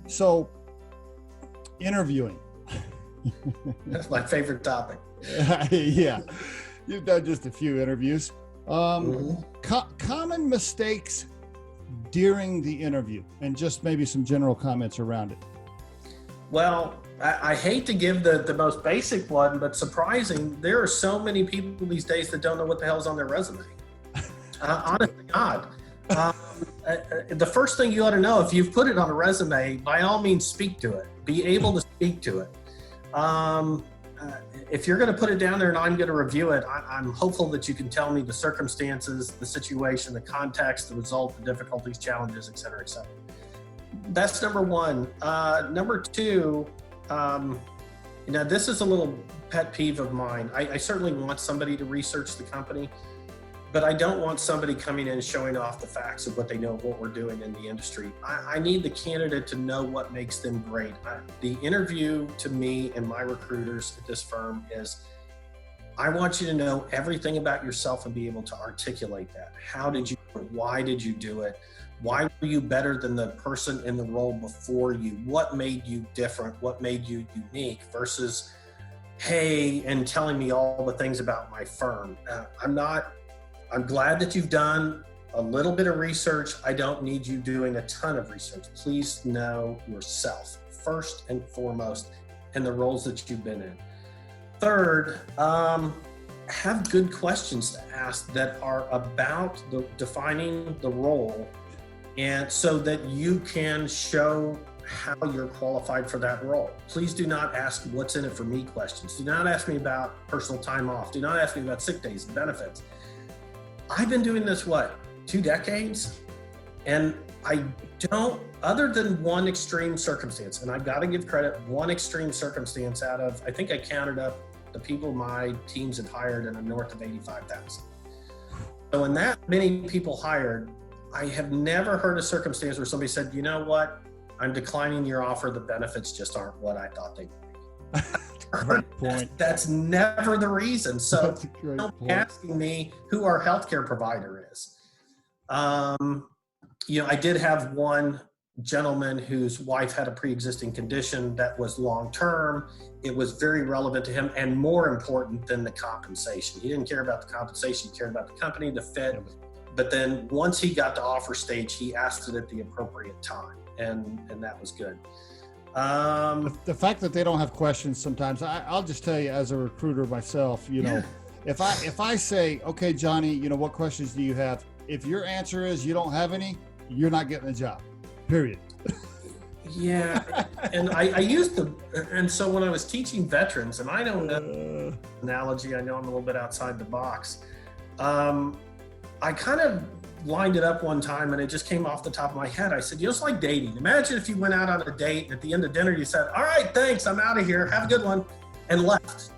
So, interviewing. That's my favorite topic. Yeah, you've done just a few interviews. Common mistakes during the interview, and just maybe some general comments around it. Well, I hate to give the most basic one, but surprising, there are so many people these days that don't know what the hell's on their resume. Honest to God. The first thing you ought to know, if you've put it on a resume, by all means, speak to it. Be able to speak to it. If you're going to put it down there and I'm going to review it, I'm hopeful that you can tell me the circumstances, the situation, the context, the result, the difficulties, challenges, et cetera, et cetera. That's number one. Number two, this is a little pet peeve of mine. I certainly want somebody to research the company, but I don't want somebody coming in showing off the facts of what they know of what we're doing in the industry. I need the candidate to know what makes them great. The interview to me and my recruiters at this firm is, I want you to know everything about yourself and be able to articulate that. How did you do it? Why did you do it? Why were you better than the person in the role before you? What made you different? What made you unique versus, hey, and telling me all the things about my firm. I'm glad that you've done a little bit of research. I don't need you doing a ton of research. Please know yourself first and foremost and the roles that you've been in. Third, have good questions to ask that are about defining the role, and so that you can show how you're qualified for that role. Please do not ask what's in it for me questions. Do not ask me about personal time off. Do not ask me about sick days and benefits. I've been doing this, 2 decades? And I don't, other than one extreme circumstance, and I've got to give credit, one extreme circumstance out of, I think I counted up the people my teams had hired in a north of 85,000. So in that many people hired, I have never heard a circumstance where somebody said, you know what, I'm declining your offer, the benefits just aren't what I thought they would be. Great point. That's never the reason. So don't be asking me who our healthcare provider is. I did have one gentleman whose wife had a pre-existing condition that was long-term. It was very relevant to him and more important than the compensation. He didn't care about the compensation, he cared about the company, the fit. But then once he got to offer stage, he asked it at the appropriate time, and that was good. The fact that they don't have questions sometimes, I'll just tell you as a recruiter myself, if I say, okay, Johnny, what questions do you have? If your answer is you don't have any, you're not getting a job, period. Yeah. And I used and so when I was teaching veterans, and I don't know analogy, I know I'm a little bit outside the box. I kind of lined it up one time and it just came off the top of my head. I said, it's like dating. Imagine if you went out on a date and at the end of dinner you said, all right, thanks, I'm out of here, have a good one, and left.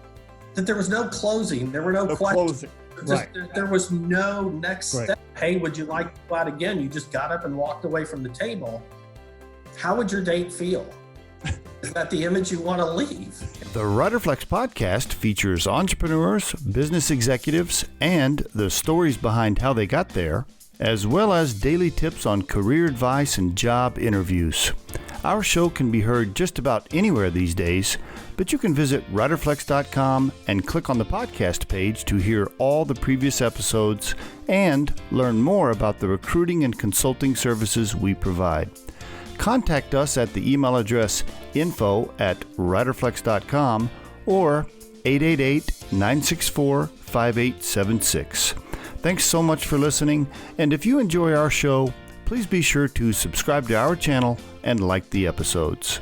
That there was no closing, there were no questions. Right. There was no next step. Hey, would you like to go out again? You just got up and walked away from the table. How would your date feel? Is that the image you want to leave? The Riderflex podcast features entrepreneurs, business executives, and the stories behind how they got there, as well as daily tips on career advice and job interviews. Our show can be heard just about anywhere these days, but you can visit riderflex.com and click on the podcast page to hear all the previous episodes and learn more about the recruiting and consulting services we provide. Contact us at the email address info@riderflex.com or 888-964-5876. Thanks so much for listening, and if you enjoy our show, please be sure to subscribe to our channel and like the episodes.